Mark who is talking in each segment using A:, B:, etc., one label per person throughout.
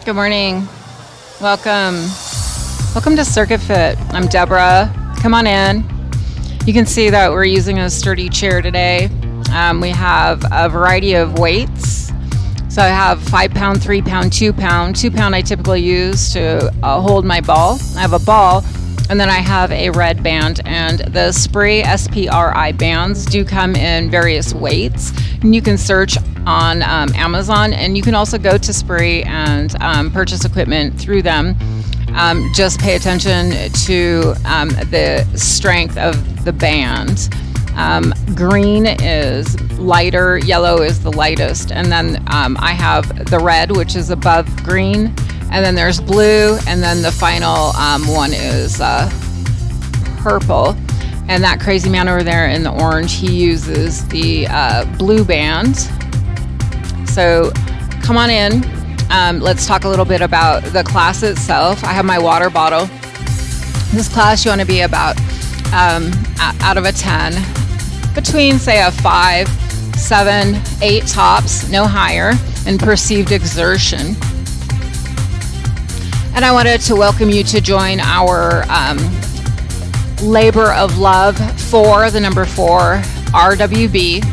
A: Good morning. Welcome to CircuitFit. I'm Deborah. Come on in. You can see that we're using a sturdy chair today. We have a variety of weights. So I have 5 pound, 3 pound, 2 pound. 2 pound I typically use to hold my ball. I have a ball, and then I have a red band, and the Spry SPRI bands do come in various weights. And you can search on Amazon, and you can also go to Spry and purchase equipment through them. Just pay attention to the strength of the band. Green is lighter, yellow is the lightest, and then I have the red, which is above green, and then there's blue, and then the final one is purple. And that crazy man over there in the orange, he uses the blue band. So come on in. Let's talk a little bit about the class itself. I have my water bottle. This class, you want to be about out of a 10, between say a 5, 7, 8 tops, no higher, and perceived exertion. And I wanted to welcome you to join our Labor of Love 4, the number 4, RWB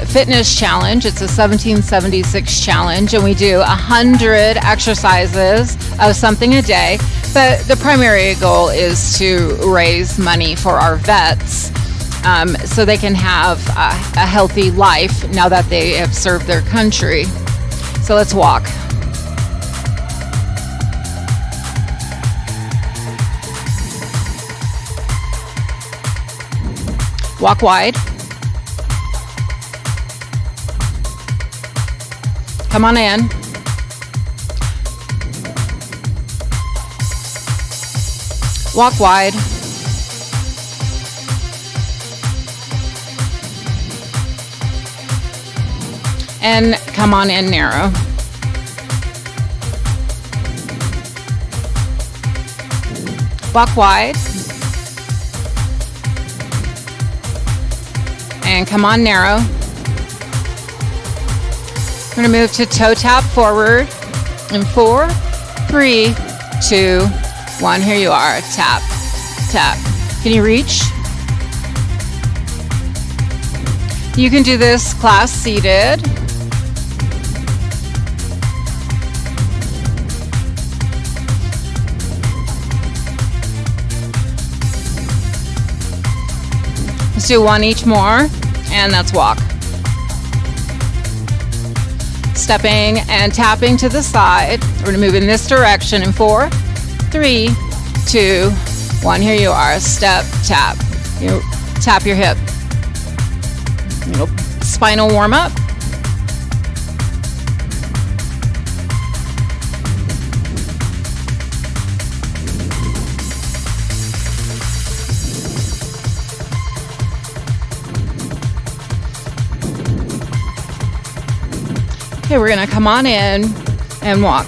A: fitness challenge. It's a 1776 challenge, and we do 100 exercises of something a day. But the primary goal is to raise money for our vets so they can have a healthy life now that they have served their country. So let's walk. Walk wide. Come on in. Walk wide. And come on in narrow. Walk wide. And come on narrow. We're going to move to toe tap forward in 4, 3, 2, 1. Here you are. Tap, tap. Can you reach? You can do this class seated. Let's do one each more, and that's walk. Stepping and tapping to the side. We're going to move in this direction in 4, 3, 2, 1. Here you are. Step, tap. You tap your hip. Spinal warm up. Okay, we're going to come on in and walk.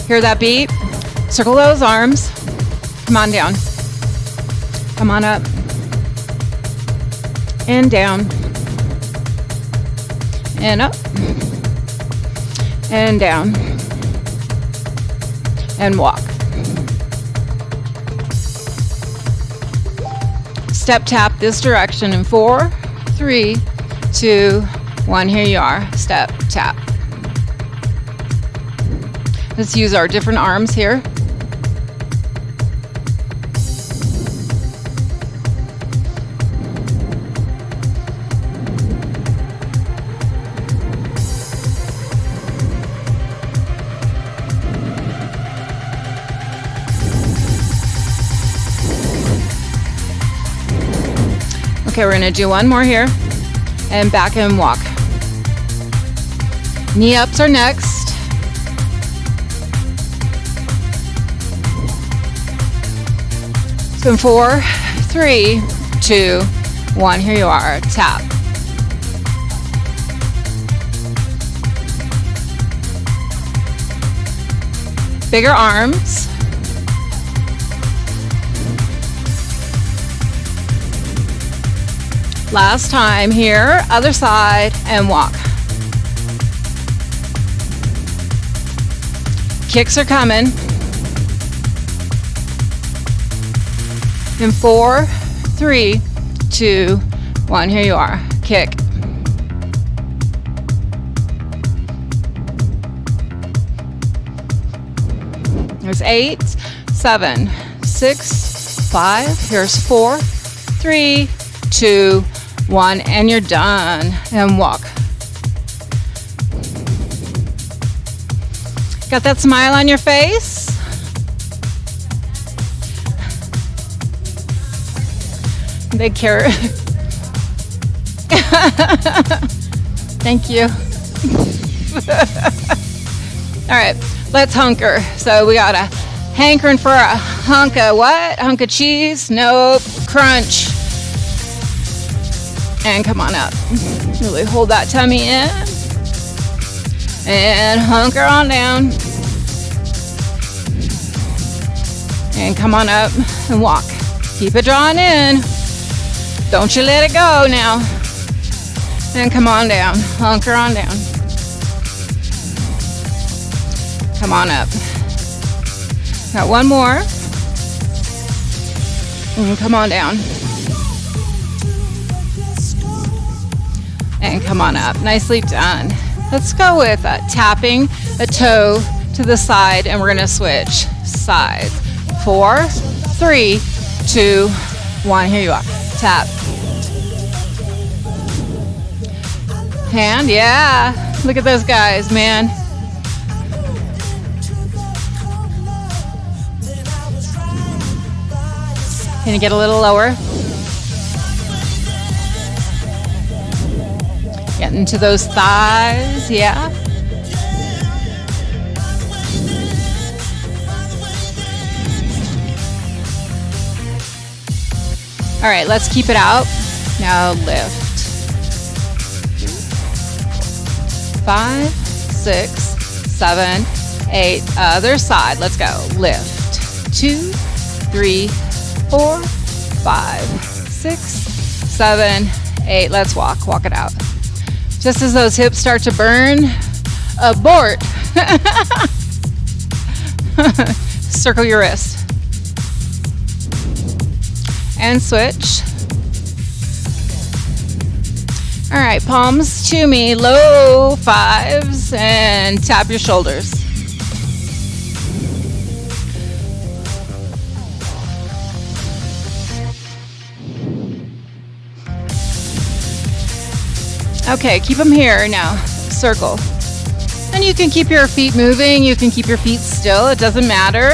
A: Hear that beat? Circle those arms. Come on down. Come on up. And down. And up. And down. And walk. Step tap this direction in 4, 3, 2, 1. Here you are. Step, tap. Let's use our different arms here. Okay, we're going to do one more here. And back and walk. Knee ups are next. So in 4, 3, 2, 1. Here you are. Tap. Bigger arms. Last time here, other side, and walk. Kicks are coming. In 4, 3, 2, 1. Here you are. Kick. There's 8, 7, 6, 5. Here's 4, 3, 2, 1, and you're done. And walk. Got that smile on your face? Big carrot. Thank you. All right, let's hunker. So we got a hankering for a hunk of what? Hunk of cheese? Nope. Crunch. And come on up. Really hold that tummy in. And hunker on down. And come on up and walk. Keep it drawn in. Don't you let it go now. And come on down. Hunker on down. Come on up. Got one more. And come on down. And come on up. Nicely done. Let's go with tapping a toe to the side, and we're going to switch sides. 4, 3, 2, 1. Here you are. Tap. Hand. Yeah. Look at those guys, man. Can you get a little lower? Get into those thighs, yeah. All right, let's keep it out. Now lift. 5, 6, 7, 8. Other side. Let's go. Lift. 2, 3, 4, 5, 6, 7, 8. Let's walk. Walk it out. Just as those hips start to burn, abort. Circle your wrist. And switch. All right, palms to me, low fives, and tap your shoulders. Okay, keep them here now. Circle. And you can keep your feet moving. You can keep your feet still. It doesn't matter.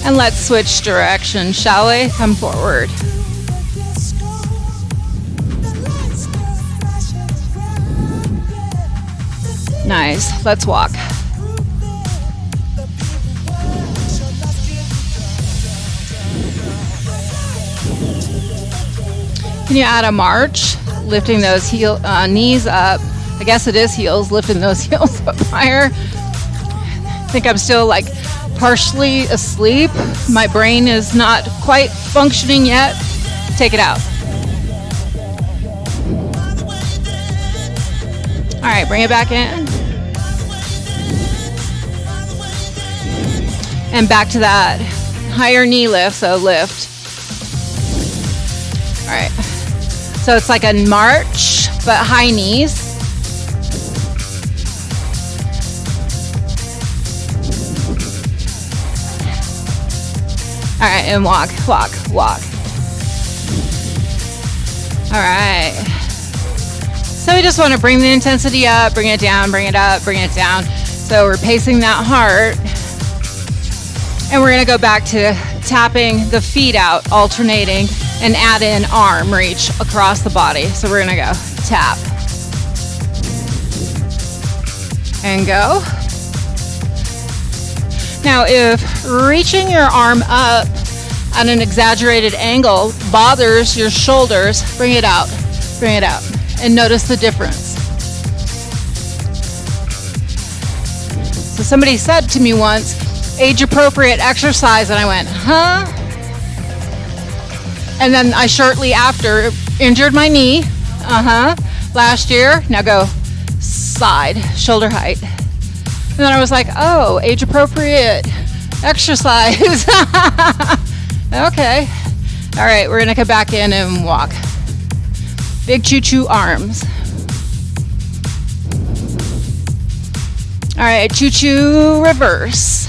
A: And let's switch direction, shall we? Come forward. Nice. Let's walk. Can you add a march? Lifting those knees up. I guess it is heels, lifting those heels up higher. I think I'm still like partially asleep. My brain is not quite functioning yet. Take it out. All right, bring it back in. And back to that higher knee lift, so lift. All right. So it's like a march, but high knees. All right, and walk, walk, walk. All right. So we just want to bring the intensity up, bring it down, bring it up, bring it down. So we're pacing that heart. And we're going to go back to tapping the feet out, alternating, and add in arm reach across the body. So we're going to go tap and go. Now, if reaching your arm up at an exaggerated angle bothers your shoulders, bring it out, and notice the difference. So somebody said to me once, age-appropriate exercise, and I went, huh? And then I shortly after injured my knee, last year. Now go side, shoulder height. And then I was like, oh, age-appropriate exercise. Okay. All right, we're gonna come back in and walk. Big choo-choo arms. All right, choo-choo reverse.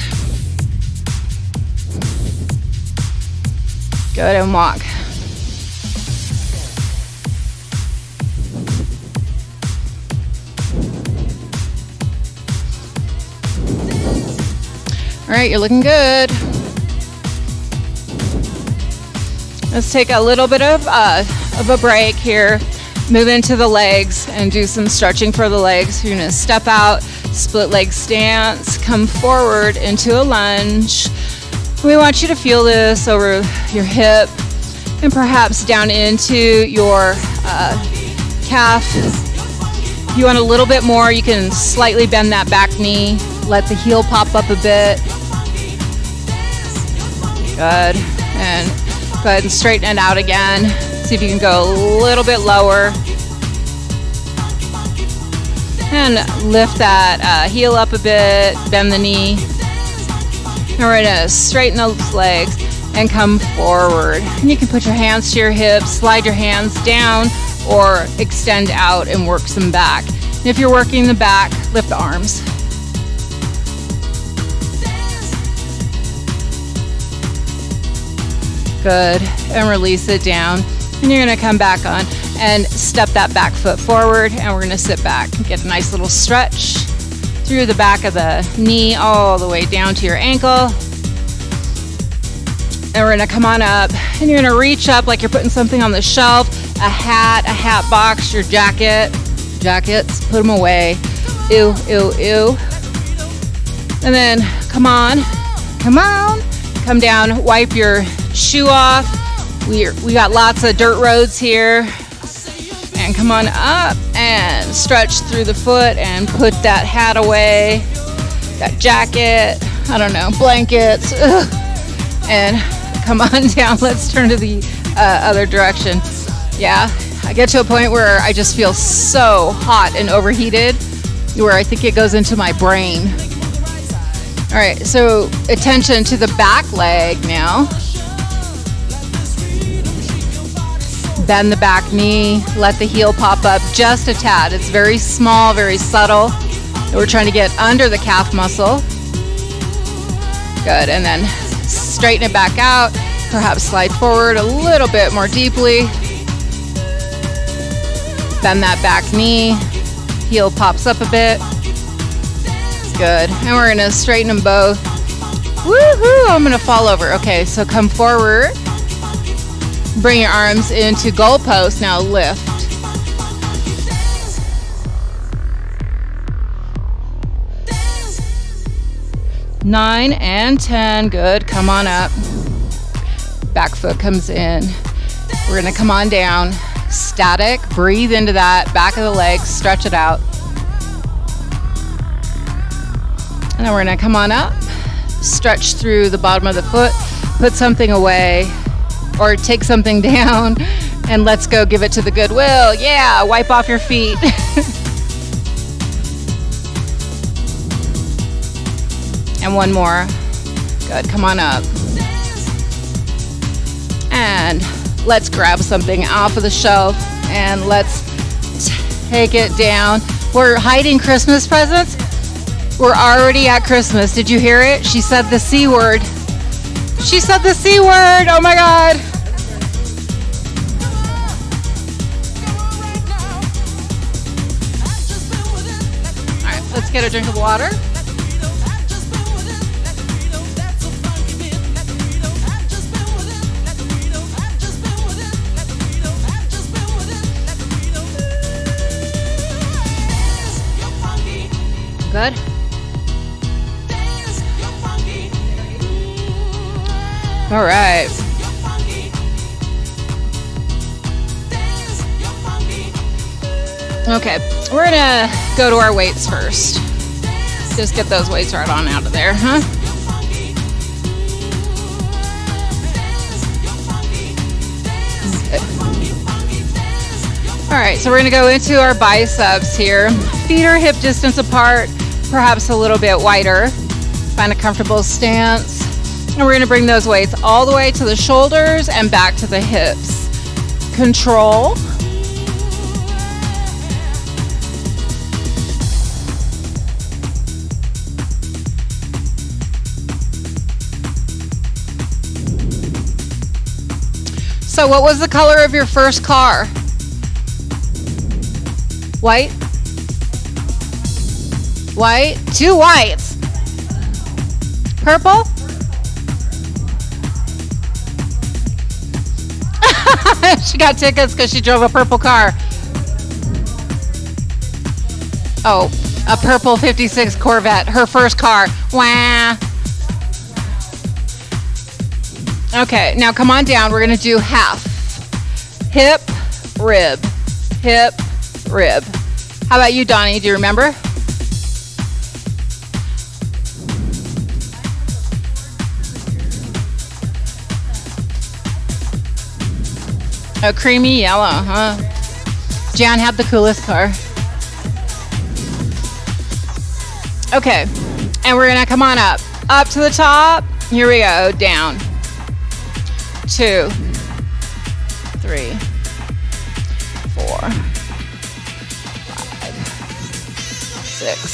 A: Good, and walk. All right, you're looking good. Let's take a little bit of a break here. Move into the legs and do some stretching for the legs. You're gonna step out, split leg stance, come forward into a lunge. We want you to feel this over your hip and perhaps down into your calf. If you want a little bit more, you can slightly bend that back knee. Let the heel pop up a bit. Good. And go ahead and straighten it out again. See if you can go a little bit lower. And lift that heel up a bit, bend the knee. And we're gonna straighten those legs and come forward. And you can put your hands to your hips, slide your hands down, or extend out and work some back. And if you're working the back, lift the arms. Good, and release it down. And you're gonna come back on and step that back foot forward, and we're gonna sit back and get a nice little stretch through the back of the knee all the way down to your ankle. And we're gonna come on up, and you're gonna reach up like you're putting something on the shelf, a hat box, your jackets, put them away. Ew, ew, ew. And then come down, wipe your shoe off. We got lots of dirt roads here. And come on up and stretch through the foot and put that hat away, that jacket, I don't know, blankets. Ugh. And come on down. Let's turn to the other direction. Yeah, I get to a point where I just feel so hot and overheated where I think it goes into my brain. All right, so attention to the back leg now. Bend the back knee, let the heel pop up just a tad. It's very small, very subtle. We're trying to get under the calf muscle. Good, and then straighten it back out. Perhaps slide forward a little bit more deeply. Bend that back knee, heel pops up a bit. Good, and we're gonna straighten them both. Woohoo, I'm gonna fall over. Okay, so come forward. Bring your arms into goalpost. Now lift. Nine and 10. Good. Come on up. Back foot comes in. We're going to come on down. Static. Breathe into that. Back of the legs. Stretch it out. And then we're going to come on up. Stretch through the bottom of the foot. Put something away. Or take something down, and let's go give it to the Goodwill. Yeah, wipe off your feet. And one more. Good, come on up. And let's grab something off of the shelf, and let's take it down. We're hiding Christmas presents. We're already at Christmas. Did you hear it? She said the C word. She said the C word. Oh my God. All right, let's get a drink of water. Good. All right. Okay, we're gonna go to our weights first. Just get those weights right on out of there, huh? All right, so we're gonna go into our biceps here. Feet are hip distance apart, perhaps a little bit wider. Find a comfortable stance. And we're gonna bring those weights all the way to the shoulders and back to the hips. Control. So what was the color of your first car? White? White? 2 whites. Purple? She got tickets because she drove a purple car. Oh, a purple 56 Corvette, her first car. Wah. Okay, now come on down. We're going to do half. Hip, rib. Hip, rib. How about you, Donnie? Do you remember? A creamy yellow, huh? Jan had the coolest car. Okay, and we're gonna come on up. Up to the top. Here we go, down. 2, 3, 4, 5, 6,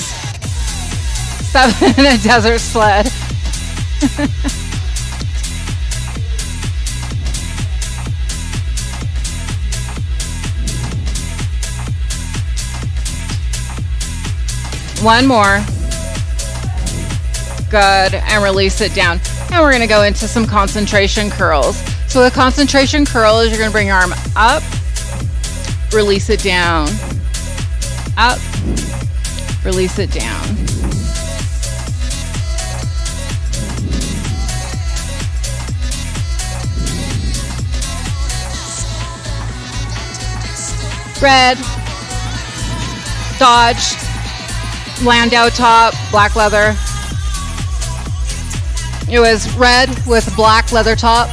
A: 7, a desert sled. One more. Good, and release it down. And we're gonna go into some concentration curls. So the concentration curl is you're gonna bring your arm up, release it down, up, release it down. Red, Dodge, Landau top, black leather. It was red with black leather top.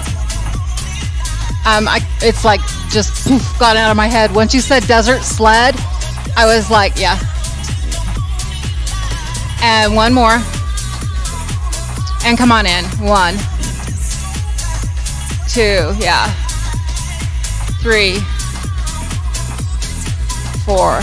A: It's like just poof, got out of my head. Once you said desert sled, I was like, yeah. And one more. And come on in. 1, 2, yeah. 3, 4.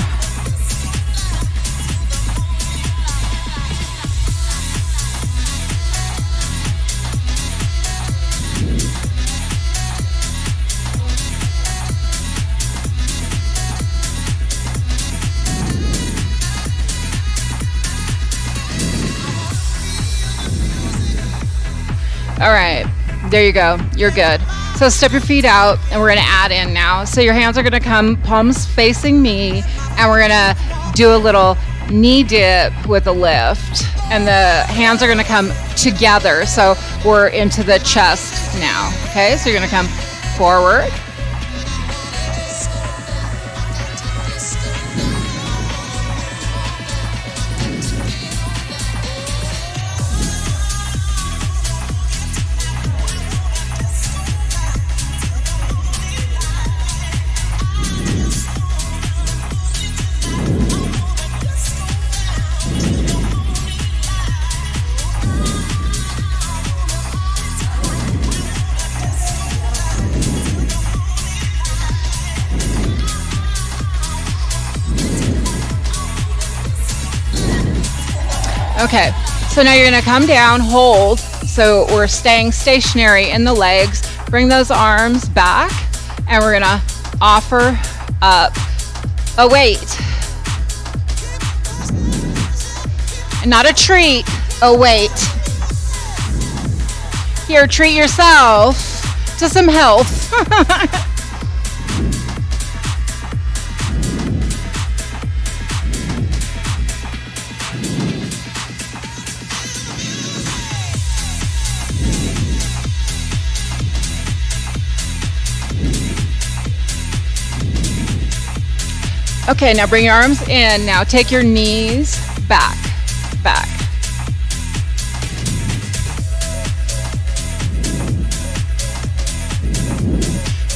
A: All right, there you go. You're good. So step your feet out, and we're gonna add in now. So your hands are gonna come palms facing me, and we're gonna do a little knee dip with a lift. And the hands are gonna come together. So we're into the chest now, okay? So you're gonna come forward. Okay, so now you're gonna come down, hold. So we're staying stationary in the legs. Bring those arms back, and we're gonna offer up a weight. Not a treat, a weight. Here, treat yourself to some health. Okay, now bring your arms in. Now take your knees back, back.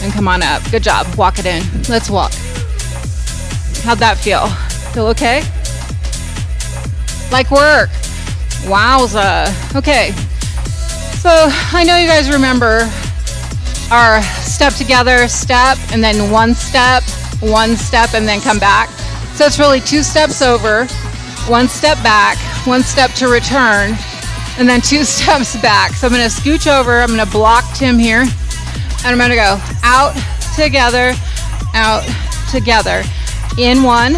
A: And come on up. Good job. Walk it in. Let's walk. How'd that feel? Feel okay? Like work. Wowza. Okay. So I know you guys remember our step together, step, and then one step, and then come back. So it's really 2 steps over, 1 step back, 1 step to return, and then 2 steps back. So I'm going to scooch over. I'm going to block Tim here. And I'm going to go out, together, in 1,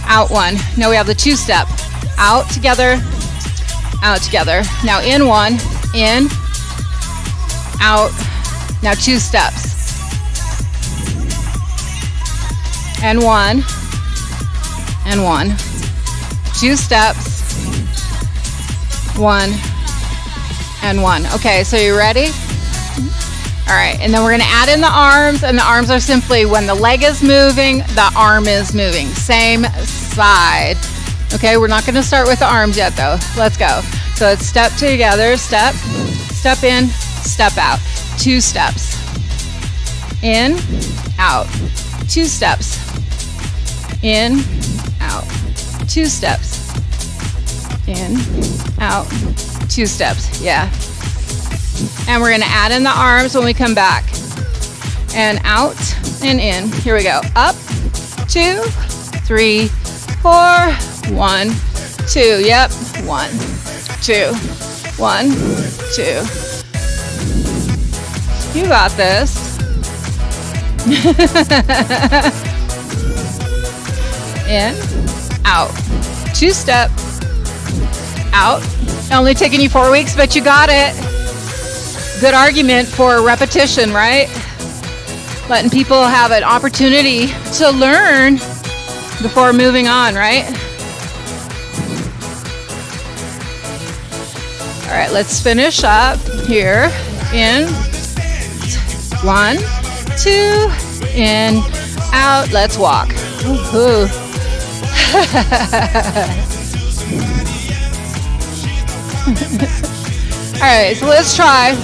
A: out 1. Now we have the 2 step. Out, together, out, together. Now in 1, in, out. Now 2 steps. And 1, and 1. 2 steps. 1, and 1. Okay, so you ready? All right, and then we're gonna add in the arms, and the arms are simply when the leg is moving, the arm is moving. Same side. Okay, we're not gonna start with the arms yet though. Let's go. So it's step together, step, step in, step out. 2 steps. In, out. 2 steps. In, out. 2 steps. In, out. 2 steps. Yeah. And we're gonna add in the arms when we come back. And out and in. Here we go. Up, 2, 3, 4, 1, 2. Yep. 1, 2, 1, 2. You got this. In, out. 2 step. Out. Only taking you 4 weeks, but you got it. Good argument for repetition, right? Letting people have an opportunity to learn before moving on, right? All right, let's finish up here. In, 1, 2, in, out. Let's walk. Ooh. All right, so let's try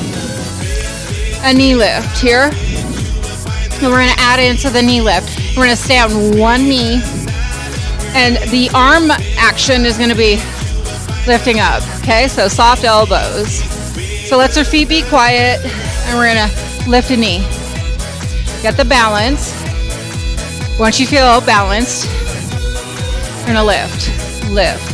A: a knee lift here. And we're gonna add into the knee lift. We're gonna stay on one knee, and the arm action is gonna be lifting up, okay? So soft elbows. So let our feet be quiet, and we're gonna lift a knee. Get the balance. Once you feel balanced, we're gonna lift, lift.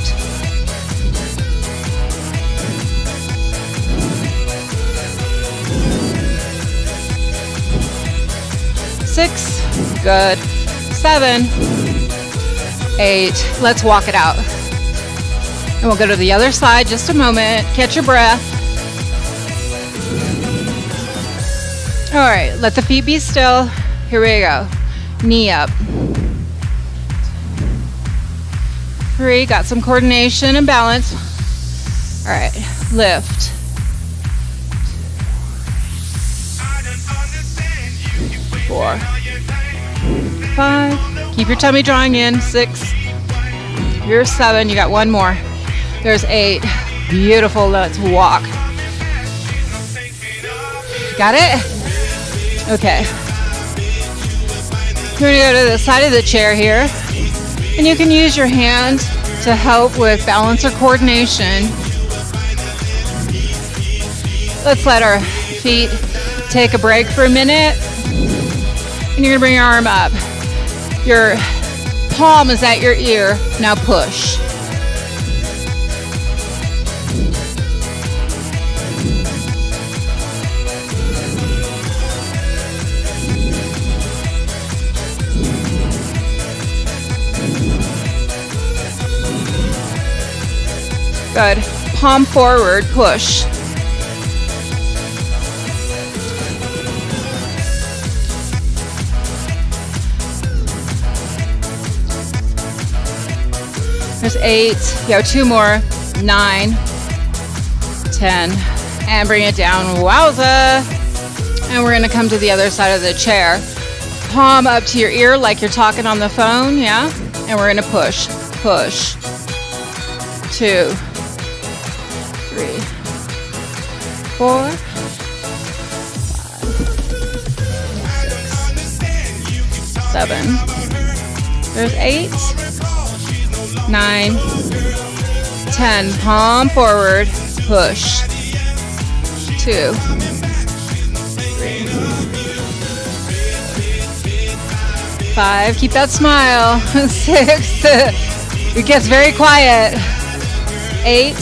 A: Six, good. 7, 8, let's walk it out. And we'll go to the other side just a moment. Catch your breath. All right, let the feet be still. Here we go. Knee up. 3, got some coordination and balance. All right, lift. 4, 5, keep your tummy drawing in. 6, you're 7, you got 1 more. There's 8, beautiful, let's walk. Got it? Okay. We're gonna go to the side of the chair here, and you can use your hand to help with balance or coordination. Let's let our feet take a break for a minute. And you're gonna bring your arm up. Your palm is at your ear. Now push. Good. Palm forward, push. There's 8, you have 2 more, 9, 10, and bring it down, wowza. And we're gonna come to the other side of the chair. palm up to your ear like you're talking on the phone, yeah? And we're gonna push, push. 2, 3, 4, 5, 6, 7. There's 8, 9, 10. Palm forward, push. 2, 3, 5. Keep that smile. 6. It gets very quiet. 8,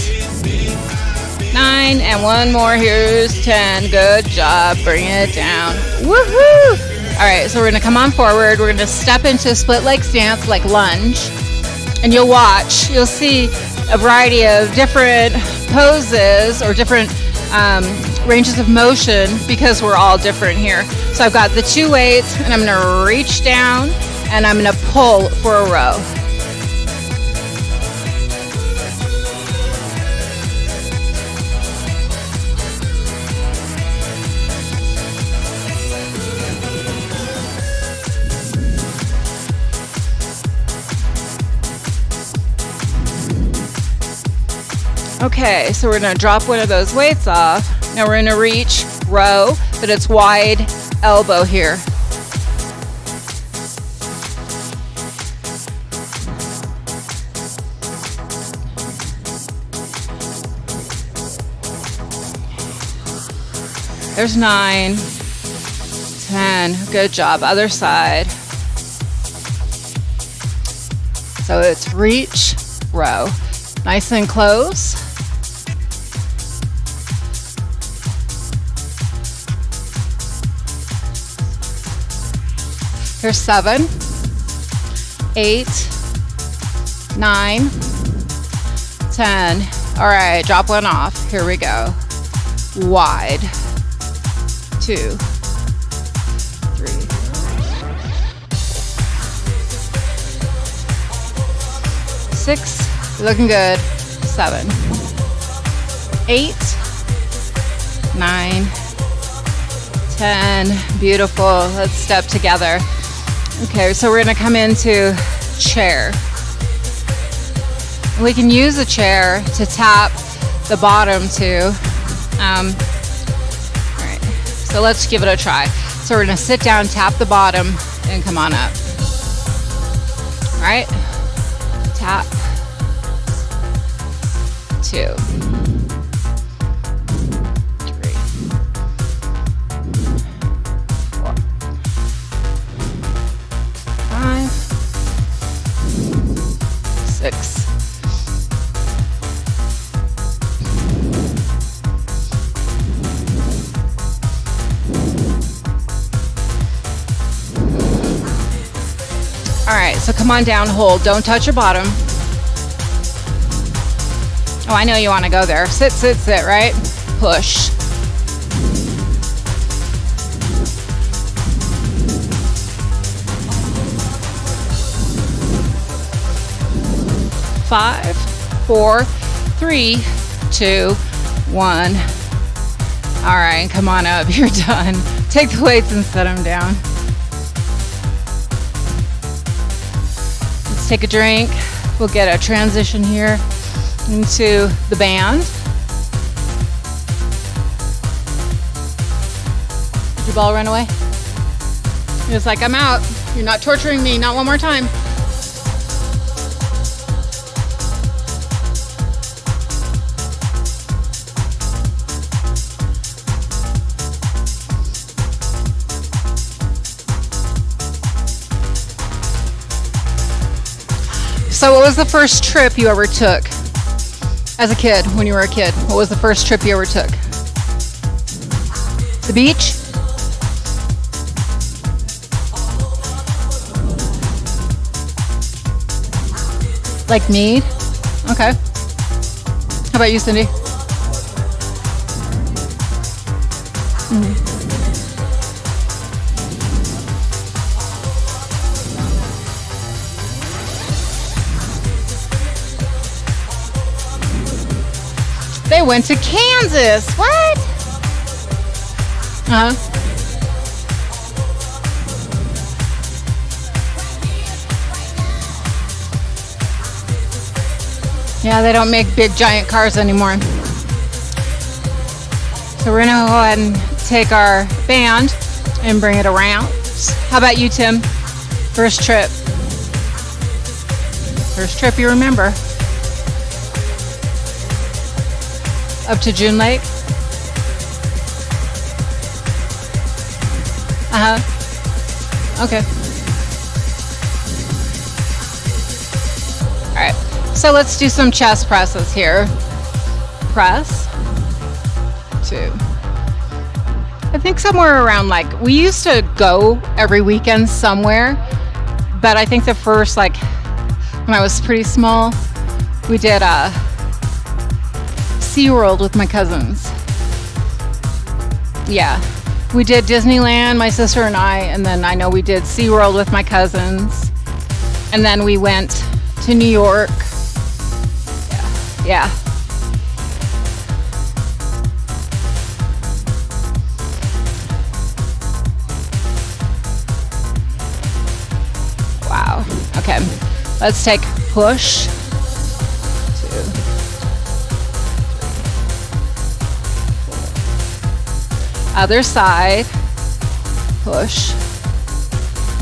A: 9, and one more. Here's 10. Good job. Bring it down. Woohoo! All right, so we're gonna come on forward. We're gonna step into a split leg stance, like lunge, and you'll watch. You'll see a variety of different poses or different ranges of motion because we're all different here. So I've got the 2 weights, and I'm gonna reach down, and I'm gonna pull for a row. Okay, so we're gonna drop one of those weights off. Now we're gonna reach row, but it's wide elbow here. There's 9, 10, good job. Other side. So it's reach, row. Nice and close. Here's 7, 8, 9, 10. All right, drop one off. Here we go. Wide. 2, 3. 6. Looking good. 7, 8, 9, 10. Beautiful. Let's step together. Okay, so we're going to come into chair. We can use a chair to tap the bottom too. All right, so let's give it a try. So we're going to sit down, tap the bottom, and come on up. All right, tap. 2, 3, 4, 5, 6. All right, so come on down, hold. Don't touch your bottom. Oh, I know you want to go there. Sit, sit, sit, right? Push. Five, 4, 3, 2, 1. All right, come on up. You're done. Take the weights and set them down. Let's take a drink. We'll get a transition here into the band. Did your ball run away? He was like, I'm out. You're not torturing me. Not one more time. So what was the first trip you ever took as a kid, when you were a kid? What was the first trip you ever took? The beach? Like Mead? Okay. How about you, Cindy? Mm-hmm. They went to Kansas. What? Yeah, they don't make big giant cars anymore. So we're gonna go ahead and take our band and bring it around. How about you, Tim? First trip. First trip you remember. Up to June Lake. Okay. All right. So let's do some chest presses here. Press. 2. I think somewhere around, like, we used to go every weekend somewhere, but I think the first, like, when I was pretty small, we did SeaWorld with my cousins. Yeah, we did Disneyland, my sister and I, and then I know we did SeaWorld with my cousins, and then we went to New York. Yeah. Wow. Okay. Let's take push. 2. Other side. Push.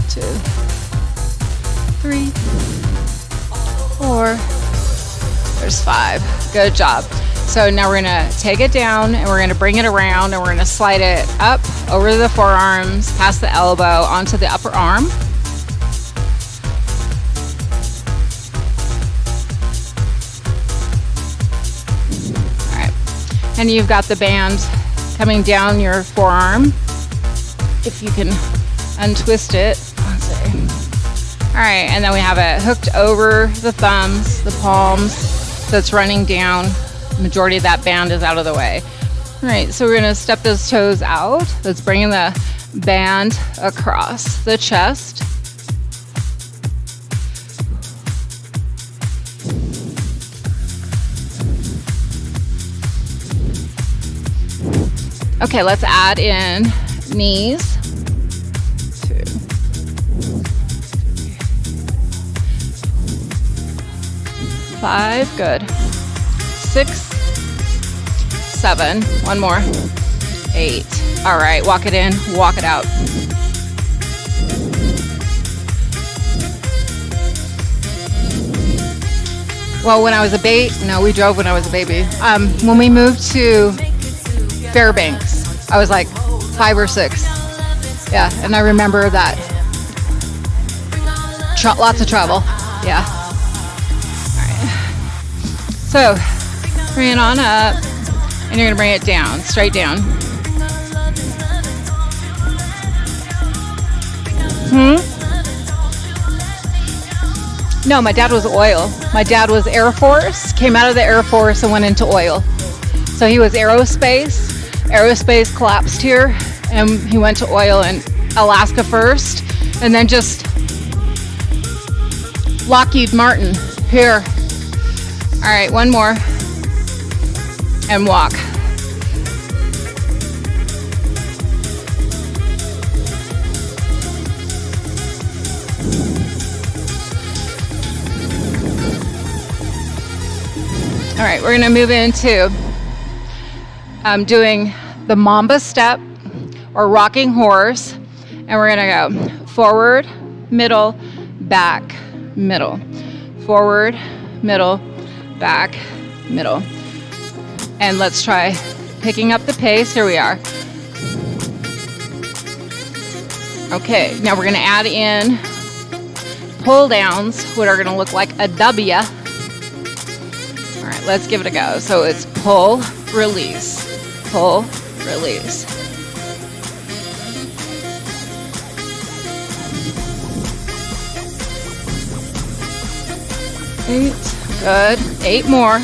A: 2. 3. 4. There's 5. Good job. So now we're gonna take it down and we're gonna bring it around and we're gonna slide it up over the forearms, past the elbow, onto the upper arm. All right. And you've got the band coming down your forearm. If you can untwist it. Let's see. All right, and then we have it hooked over the thumbs, the palms, so it's running down. The majority of that band is out of the way. All right, so we're gonna step those toes out. Let's bring the band across the chest. Okay, let's add in knees. 2. 5, good. 6, 7, one more. 8. All right, walk it in, walk it out. Well, when I was a baby, no, we drove when I was a baby. When we moved to Fairbanks, I was like 5 or 6. Yeah, and I remember that. Lots of travel. Yeah. All right. So, bring it on up, and you're gonna bring it down, straight down. No, my dad was oil. My dad was Air Force, came out of the Air Force and went into oil. So he was aerospace. Aerospace collapsed here, and he went to oil in Alaska first, and then just Lockheed Martin here. All right, one more, and walk. All right, we're gonna move into doing the Mamba step or rocking horse, and we're gonna go forward, middle, back, middle, forward, middle, back, middle. And let's try picking up the pace. Here we are. Okay, now we're gonna add in pull downs, what are gonna look like a W. All right, let's give it a go. So it's pull, release, pull, release. Eight, good. 8 more.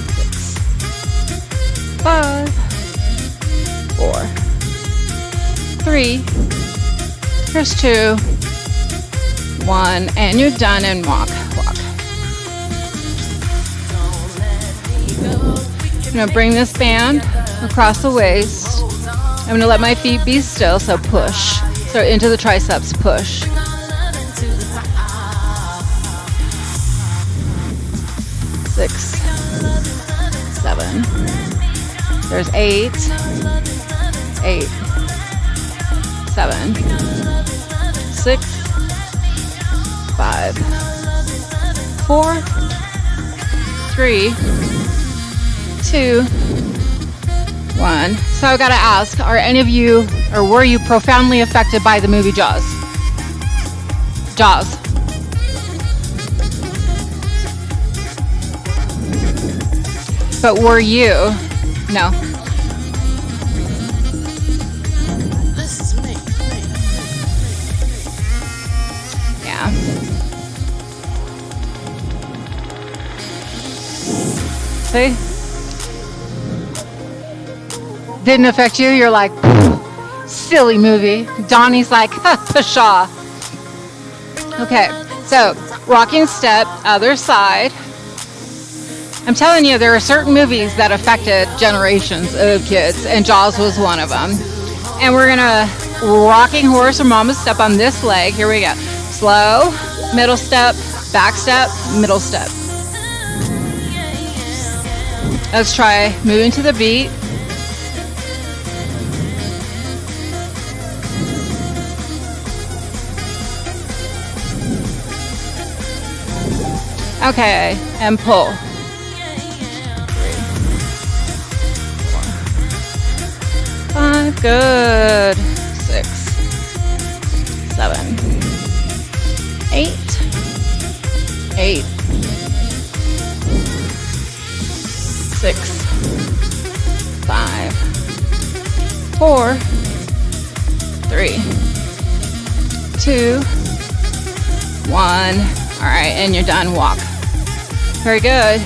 A: 6, 5, 4, 3, here's 2, 1, and you're done, and walk. I'm gonna bring this band across the waist. I'm gonna let my feet be still, so push. So into the triceps, push. 6, 7. There's 8, 8, 7, 6, 5, 4, 3, 2, 1. So I gotta ask, are any of you, or were you profoundly affected by the movie Jaws? Jaws. But were you? No. Yeah. See? Didn't affect you? You're like, silly movie. Donnie's like, pshaw. Okay, so rocking step, other side. I'm telling you, there are certain movies that affected generations of kids, and Jaws was one of them. And we're gonna rocking horse or mama step on this leg. Here we go. Slow, middle step, back step, middle step. Let's try moving to the beat. Okay, and pull. 3, 4, 5, good. 6, 7, 8, 8, 6, 5, 4, 3, 2, 1. All right, and you're done. Walk. Very good.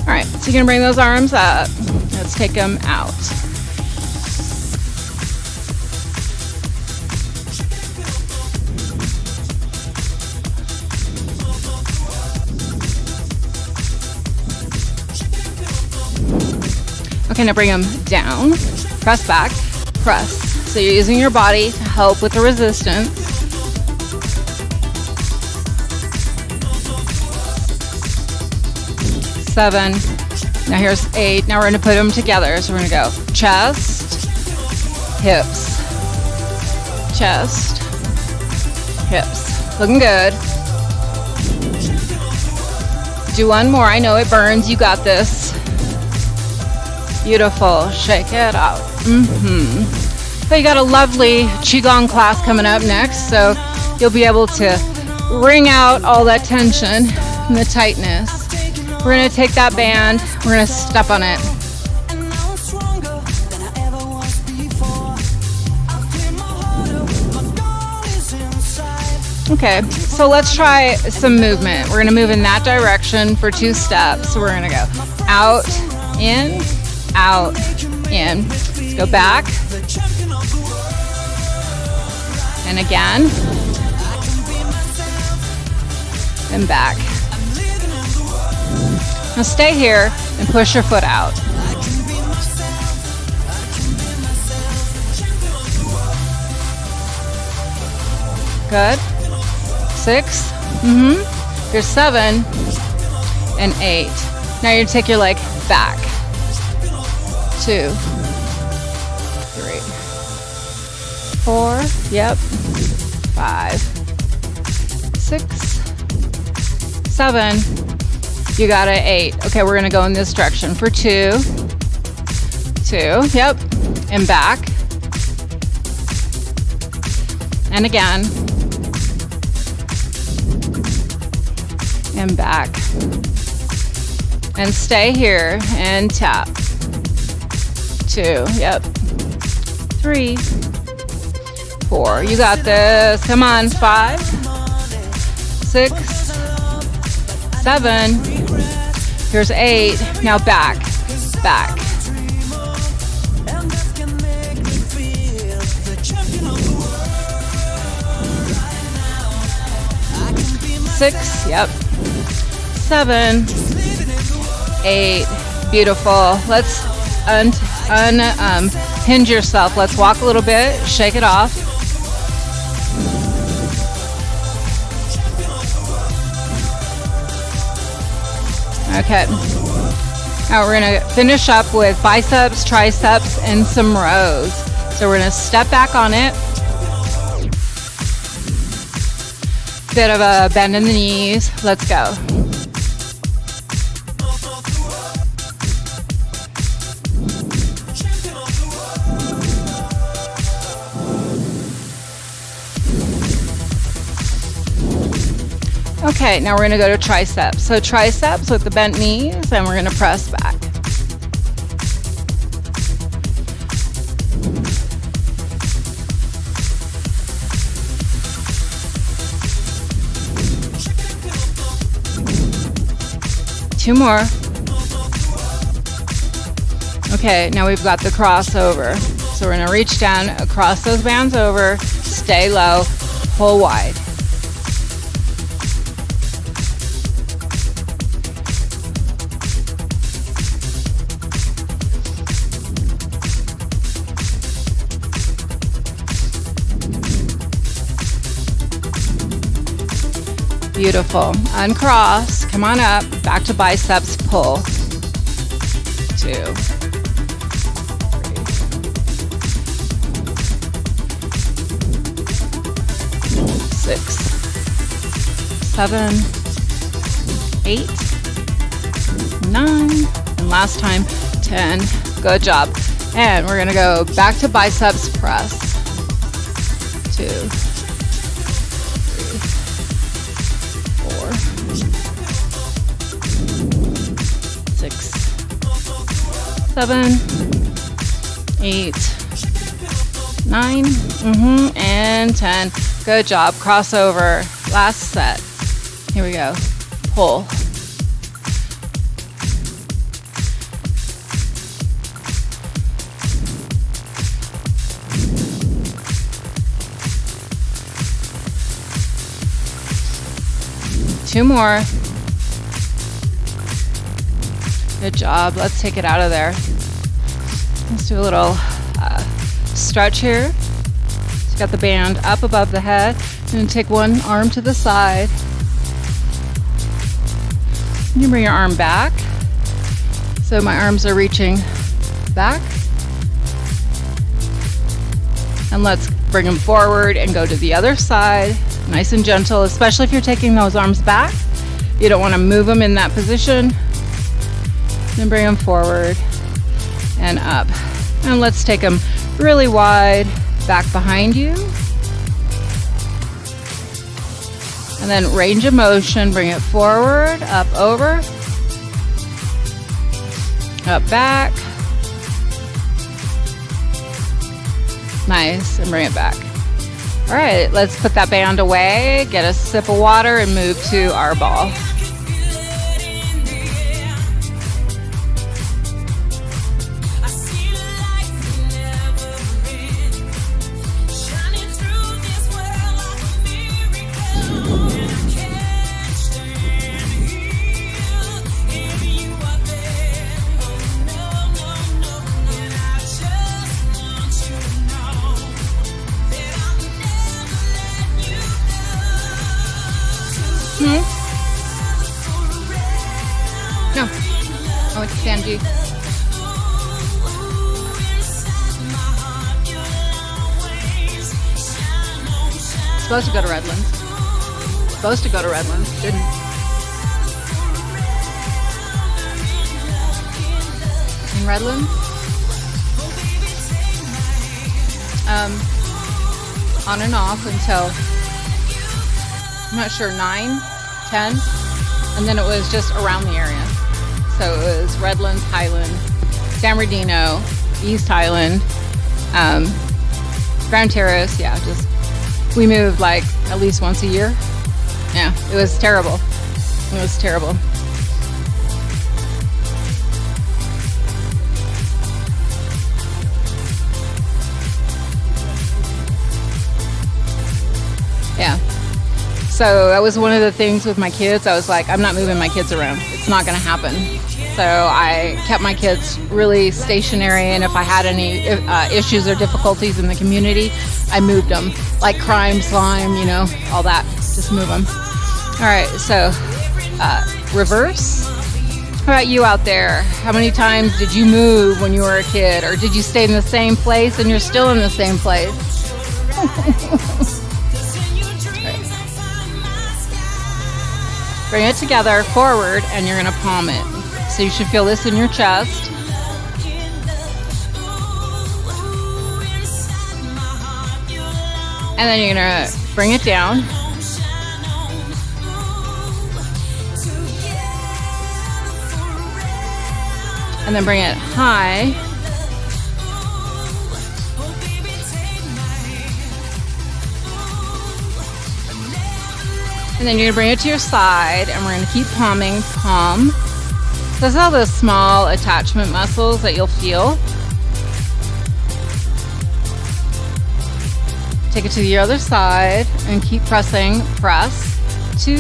A: All right, so you're gonna bring those arms up. Let's take them out. Okay, now bring them down, press back, press. So you're using your body to help with the resistance. Seven. Now here's 8. Now we're gonna put them together. So we're gonna go chest, hips, chest, hips. Looking good. Do one more. I know it burns. You got this. Beautiful. Shake it out. So you got a lovely Qigong class coming up next, so you'll be able to wring out all that tension and the tightness. We're going to take that band, we're going to step on it. Okay, so let's try some movement. We're going to move in that direction for 2 steps. So we're going to go out, in, out, in. Let's go back. And again. And back. Now stay here and push your foot out. Good. 6. Here's 7 and 8. Now you're gonna take your leg back. 2, 3, 4. Yep. 5, 6, 7. You got an 8. Okay, we're gonna go in this direction for 2. 2. Yep. And back. And again. And back. And stay here and tap. 2. Yep. 3, 4. You got this. Come on. 5, 6, 7. Here's 8. Now back. Back. 6. Yep. 7, 8. Beautiful. Let's unhinge yourself. Let's walk a little bit, shake it off. Okay. Now we're going to finish up with biceps, triceps, and some rows. So we're going to step back on it. Bit of a bend in the knees. Let's go. Okay, now we're going to go to triceps. So triceps with the bent knees, and we're going to press back. Two more. Okay, now we've got the crossover. So we're going to reach down across those bands over, stay low, pull wide. Beautiful. Uncross. Come on up. Back to biceps. Pull. 2, 3, 6, 7, 8, 9, and last time 10. Good job. And we're going to go back to biceps press. 2, 6, 7, 8, 9, and 10. Good job. Crossover. Last set. Here we go. Pull. Two more. Good job. Let's take it out of there. Let's do a little stretch here. So got the band up above the head. And take one arm to the side. You bring your arm back. So my arms are reaching back. And let's bring them forward and go to the other side. Nice and gentle, especially if you're taking those arms back. You don't want to move them in that position. Then bring them forward and up. And let's take them really wide back behind you. And then range of motion, bring it forward, up, over, up, back. Nice, and bring it back. All right, let's put that band away, get a sip of water, and move to our ball. No. I went to Sanji. Supposed to go to Redlands. Supposed to go to Redlands. Didn't. In Redlands? On and off until, I'm not sure, 9, 10, and then it was just around the area. So it was Redlands, Highland, San Bernardino, East Highland, Grand Terrace. Yeah, just we moved like at least once a year. Yeah, it was terrible. It was terrible. Yeah. So that was one of the things with my kids. I was like, I'm not moving my kids around. It's not going to happen. so I kept my kids really stationary, and if I had any issues or difficulties in the community, I moved them, like crime, slime, you know, all that. Just move them. All right, so reverse. How about you out there? How many times did you move when you were a kid, or did you stay in the same place and you're still in the same place? Bring it together, forward, and you're going to palm it. So you should feel this in your chest. And then you're going to bring it down. And then bring it high. And then you're going to bring it to your side, and we're going to keep palming, palm. There's all those small attachment muscles that you'll feel. Take it to the other side and keep pressing. Press. 2,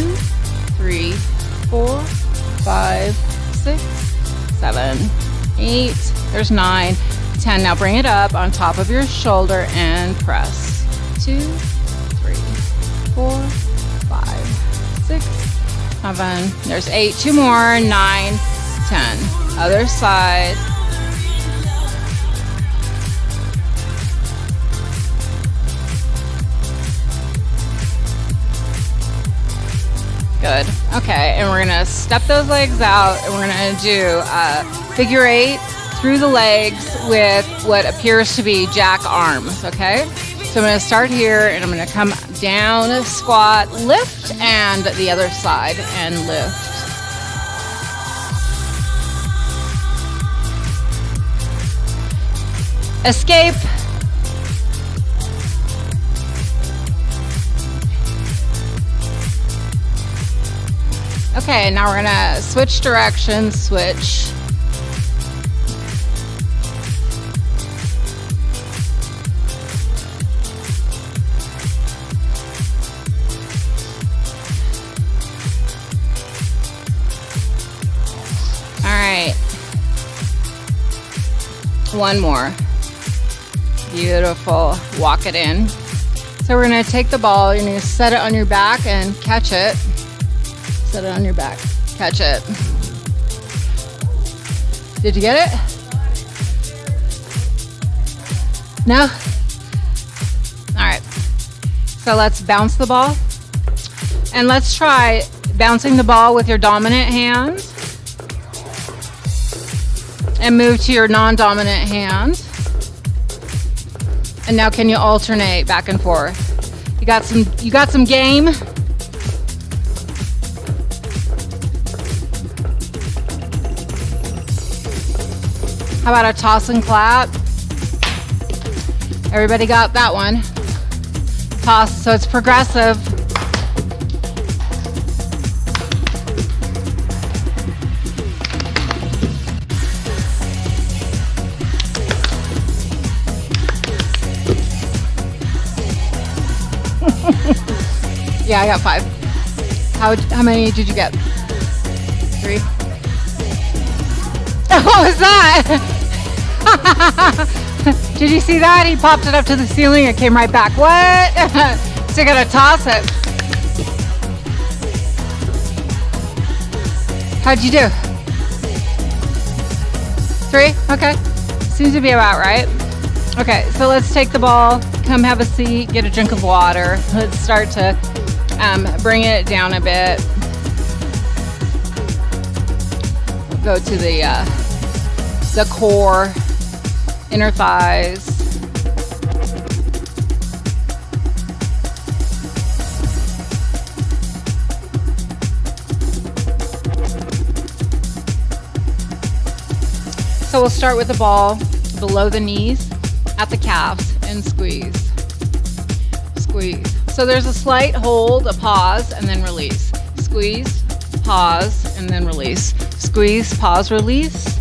A: 3, 4, 5, 6, 7, 8. There's 9, 10. Now bring it up on top of your shoulder and press. 2, 3, 4, 5, 6, 7. There's 8. 2 more. 9, 10. Other side. Good. Okay, and we're gonna step those legs out, and we're gonna do figure 8 through the legs with what appears to be jack arms. Okay, so I'm gonna start here, and I'm gonna come down, squat, lift, and the other side, and lift. Escape. Okay, now we're gonna switch directions, switch. All right. One more. Beautiful. Walk it in. So we're gonna take the ball, you're gonna set it on your back and catch it. Set it on your back. Catch it. Did you get it? No? All right. So let's bounce the ball. And let's try bouncing the ball with your dominant hand. And move to your non-dominant hand. And now can you alternate back and forth? You got some game? How about a toss and clap? Everybody got that one. Toss, so it's progressive. Yeah, I got 5. How many did you get? 3? What was that? Did you see that? He popped it up to the ceiling. It came right back. What? So you gotta toss it. How'd you do? 3? Okay. Seems to be about right. Okay, so let's take the ball, come have a seat, get a drink of water. Let's start to bring it down a bit. Go to the core, inner thighs. So we'll start with the ball below the knees, at the calves, and squeeze. Squeeze. So there's a slight hold, a pause, and then release. Squeeze, pause, and then release. Squeeze, pause, release.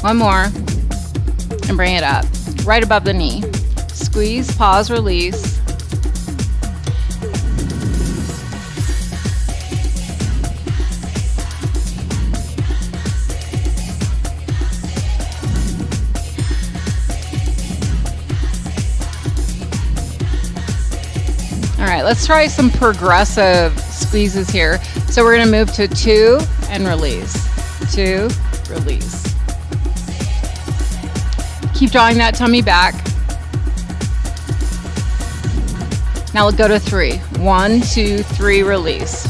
A: One more, and bring it up, right above the knee. Squeeze, pause, release. right, let's try some progressive squeezes here. So we're going to move to 2 and release. 2, release. Keep drawing that tummy back. Now we'll go to 3. 1, 2, 3, release.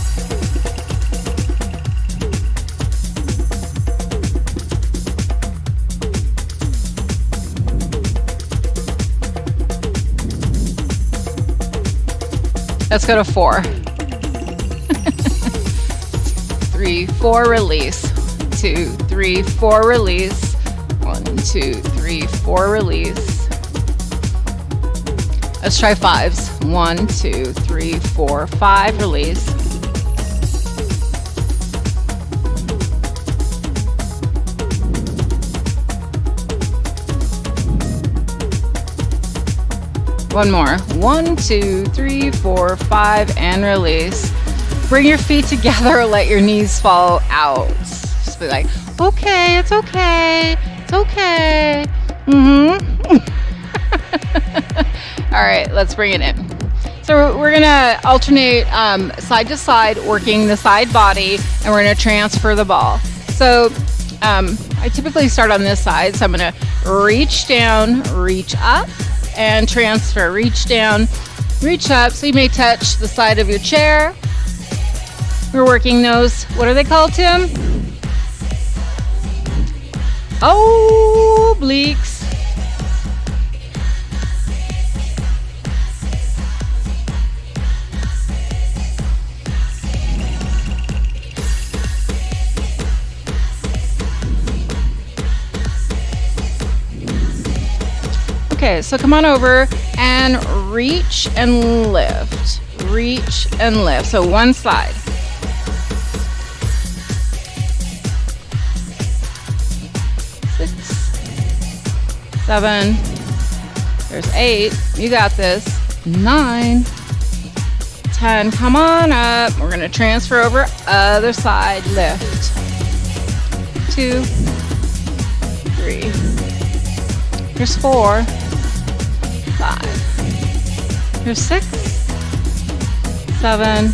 A: Let's go to 4. 3, 4, release. 2, 3, 4, release. 1, 2, 3, 4, release. Let's try 5s. 1, 2, 3, 4, 5, release. One more. 1, 2, 3, 4, 5, and release. Bring your feet together, let your knees fall out. Just be like, okay, it's okay, it's okay. All right, let's bring it in. So we're gonna alternate side to side, working the side body, and we're gonna transfer the ball. So I typically start on this side, so I'm gonna reach down, reach up, and transfer. Reach down, reach up. So you may touch the side of your chair. We're working those, what are they called, Tim? Obliques. Okay, so come on over and reach and lift. Reach and lift. So one side. Six, 7, there's 8. You got this. 9, 10. Come on up. We're gonna transfer over. Other side. Lift. 2, 3. Here's 4. 5. Here's 6, 7,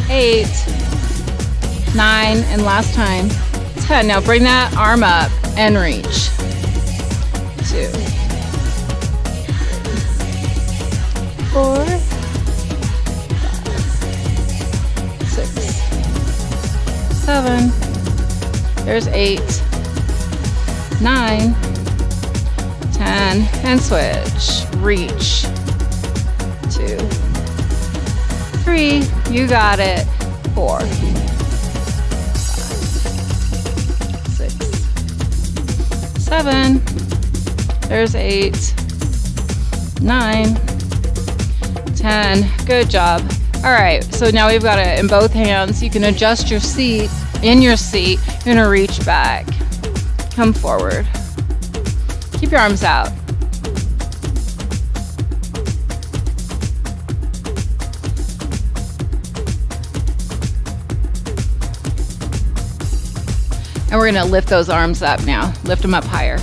A: 8, 9, and last time 10. Now bring that arm up and reach. 2, 4, 5, 6, 7. There's 8, 9. 10, and switch. Reach. 2, 3. You got it. 4, 5, 6, 7. There's 8, 9, 10. Good job. All right, so now we've got it in both hands. You can adjust your seat. In your seat, you're gonna reach back. Come forward. Keep your arms out. And we're going to lift those arms up now. Lift them up higher.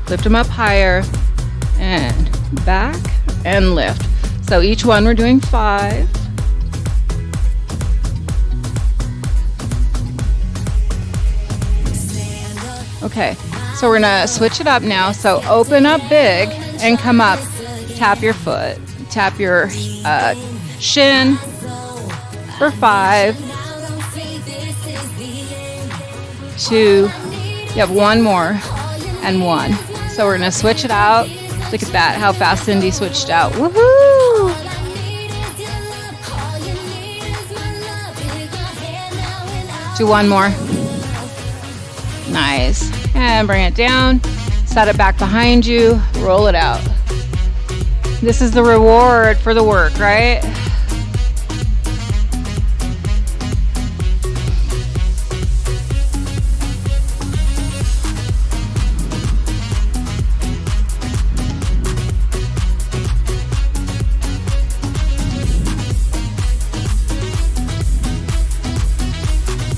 A: Lift them up higher and back and lift. So each one we're doing 5. Okay, so we're gonna switch it up now. So open up big and come up. Tap your foot. Tap your shin for 5. 2. You have one more and 1. So we're gonna switch it out. Look at that, how fast Cindy switched out. Woohoo! Do one more. Nice. And bring it down. Set it back behind you. Roll it out. This is the reward for the work, right?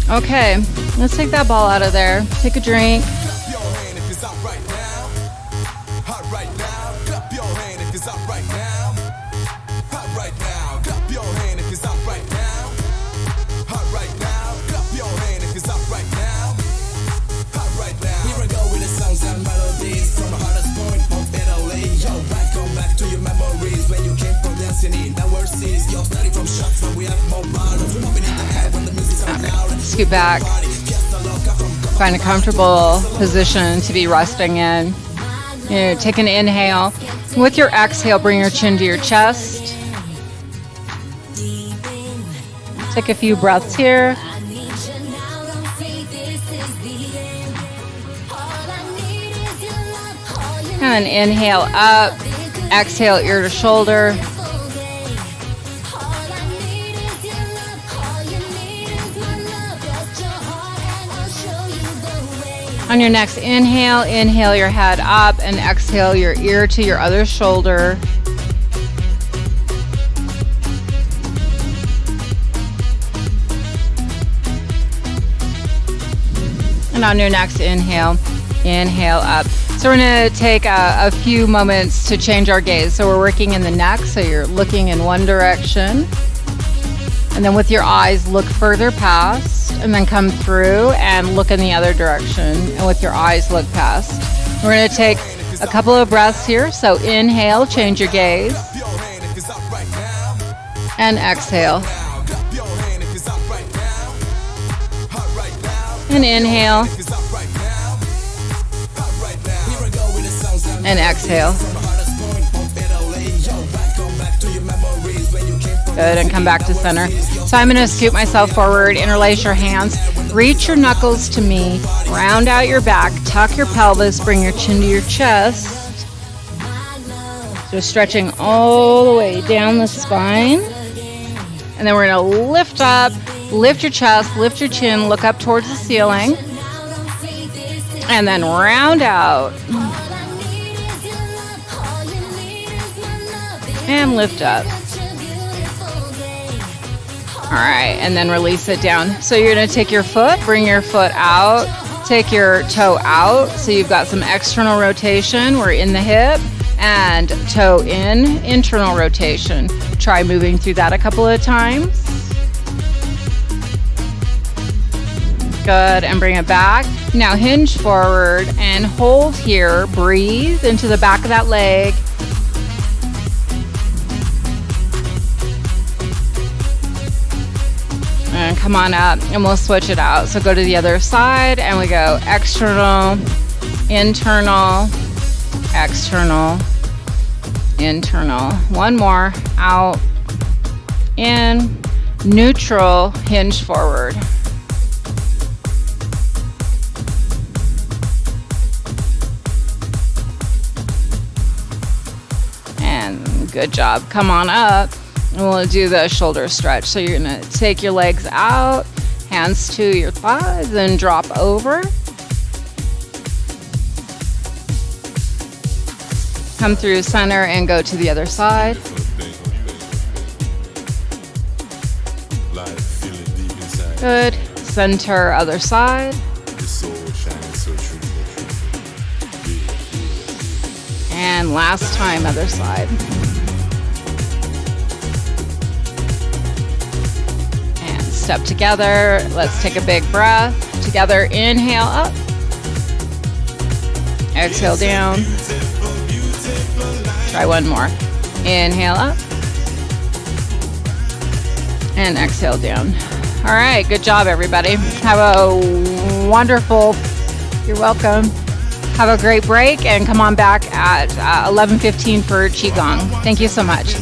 A: Okay, let's take that ball out of there. Take a drink. Scoot back. Find a comfortable position to be resting in. Take an inhale. With your exhale, bring your chin to your chest. Take a few breaths here. And inhale up. Exhale, ear to shoulder. On your next inhale, inhale your head up and exhale your ear to your other shoulder. And on your next inhale, inhale up. So we're going to take a few moments to change our gaze. So we're working in the neck, so you're looking in one direction. And then with your eyes, look further past, and then come through and look in the other direction. And with your eyes, look past. We're going to take a couple of breaths here. So inhale, change your gaze. And exhale. And inhale. And exhale. Good, and come back to center. So I'm going to scoop myself forward, interlace your hands, reach your knuckles to me, round out your back, tuck your pelvis, bring your chin to your chest. So stretching all the way down the spine. And then we're going to lift up, lift your chest, lift your chin, look up towards the ceiling. And then round out. And lift up. All right, and then release it down. So you're going to take your foot, bring your foot out, take your toe out. So you've got some external rotation. We're in the hip, and toe in, internal rotation. Try moving through that a couple of times. Good, and bring it back. Now hinge forward and hold here. Breathe into the back of that leg. And come on up, and we'll switch it out. So go to the other side, and we go external, internal, external, internal. One more, out, in, neutral, hinge forward. And good job. Come on up. And we'll do the shoulder stretch. So you're going to take your legs out, hands to your thighs, and drop over. Come through center and go to the other side. Good. Center, other side. And last time, other side. Step together. Let's take a big breath. Together, inhale up. Exhale down. Try one more. Inhale up. And exhale down. All right, good job, everybody. Have a wonderful, you're welcome. Have a great break, and come on back at 11:15 for Qigong. Thank you so much.